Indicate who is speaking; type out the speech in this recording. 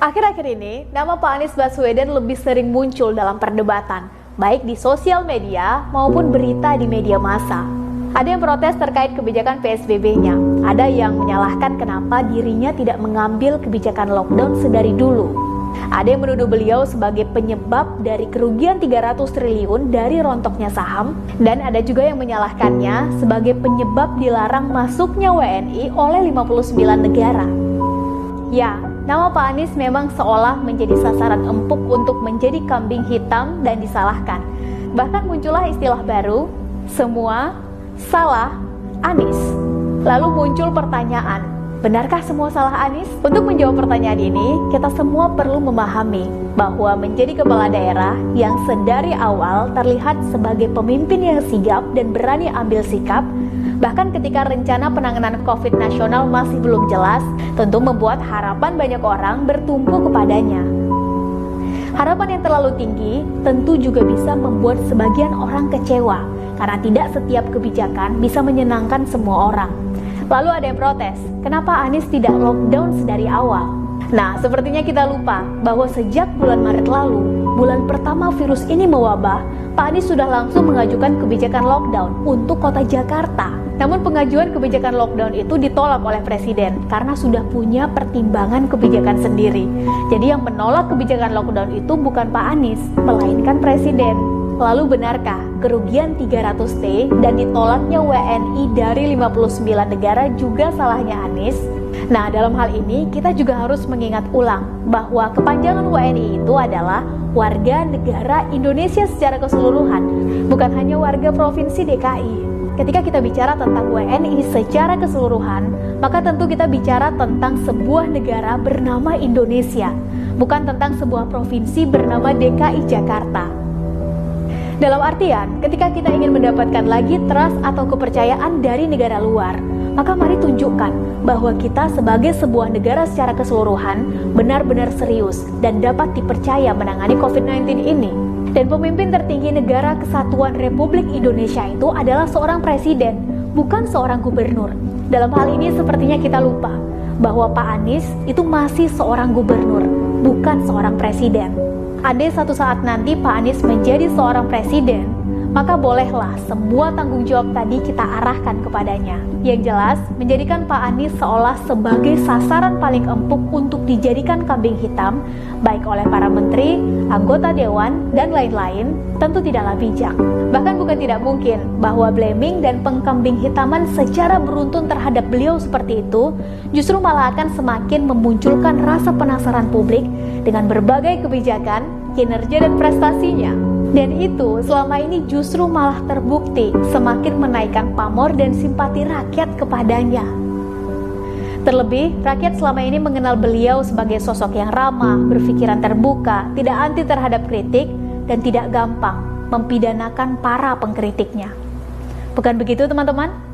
Speaker 1: Akhir-akhir ini, nama Pak Anies Baswedan lebih sering muncul dalam perdebatan, baik di sosial media maupun berita di media massa. Ada yang protes terkait kebijakan PSBB-nya, ada yang menyalahkan kenapa dirinya tidak mengambil kebijakan lockdown sedari dulu. Ada yang menuduh beliau sebagai penyebab dari kerugian 300 triliun dari rontoknya saham, dan ada juga yang menyalahkannya sebagai penyebab dilarang masuknya WNI oleh 59 negara. Ya, nama Pak Anies memang seolah menjadi sasaran empuk untuk menjadi kambing hitam dan disalahkan. Bahkan muncullah istilah baru, semua salah Anies. Lalu muncul pertanyaan, benarkah semua salah Anies? Untuk menjawab pertanyaan ini, kita semua perlu memahami bahwa menjadi kepala daerah yang sedari awal terlihat sebagai pemimpin yang sigap dan berani ambil sikap, bahkan ketika rencana penanganan COVID nasional masih belum jelas, tentu membuat harapan banyak orang bertumpu kepadanya. Harapan yang terlalu tinggi tentu juga bisa membuat sebagian orang kecewa, karena tidak setiap kebijakan bisa menyenangkan semua orang. Lalu ada yang protes, kenapa Anies tidak lockdown sedari awal? Nah, sepertinya kita lupa bahwa sejak bulan Maret lalu, bulan pertama virus ini mewabah, Pak Anies sudah langsung mengajukan kebijakan lockdown untuk kota Jakarta. Namun pengajuan kebijakan lockdown itu ditolak oleh Presiden karena sudah punya pertimbangan kebijakan sendiri. Jadi yang menolak kebijakan lockdown itu bukan Pak Anies, melainkan Presiden. Lalu benarkah kerugian 300T dan ditolaknya WNI dari 59 negara juga salahnya Anies? Nah, dalam hal ini kita juga harus mengingat ulang bahwa kepanjangan WNI itu adalah warga negara Indonesia secara keseluruhan, bukan hanya warga Provinsi DKI. Ketika kita bicara tentang WNI secara keseluruhan, maka tentu kita bicara tentang sebuah negara bernama Indonesia, bukan tentang sebuah provinsi bernama DKI Jakarta. Dalam artian, ketika kita ingin mendapatkan lagi trust atau kepercayaan dari negara luar, maka mari tunjukkan bahwa kita sebagai sebuah negara secara keseluruhan benar-benar serius dan dapat dipercaya menangani COVID-19 ini. Dan pemimpin tertinggi negara kesatuan Republik Indonesia itu adalah seorang presiden, bukan seorang gubernur. Dalam hal ini sepertinya kita lupa bahwa Pak Anies itu masih seorang gubernur, bukan seorang presiden. Andai suatu saat nanti Pak Anies menjadi seorang presiden, maka bolehlah semua tanggung jawab tadi kita arahkan kepadanya. Yang jelas, menjadikan Pak Anies seolah sebagai sasaran paling empuk untuk dijadikan kambing hitam, baik oleh para menteri, anggota dewan, dan lain-lain, tentu tidaklah bijak. Bahkan bukan tidak mungkin bahwa blaming dan pengkambing hitaman secara beruntun terhadap beliau seperti itu, justru malah akan semakin memunculkan rasa penasaran publik dengan berbagai kebijakan, kinerja, dan prestasinya. Dan itu selama ini justru malah terbukti semakin menaikkan pamor dan simpati rakyat kepadanya. Terlebih, rakyat selama ini mengenal beliau sebagai sosok yang ramah, berpikiran terbuka, tidak anti terhadap kritik, dan tidak gampang mempidanakan para pengkritiknya. Bukan begitu, teman-teman?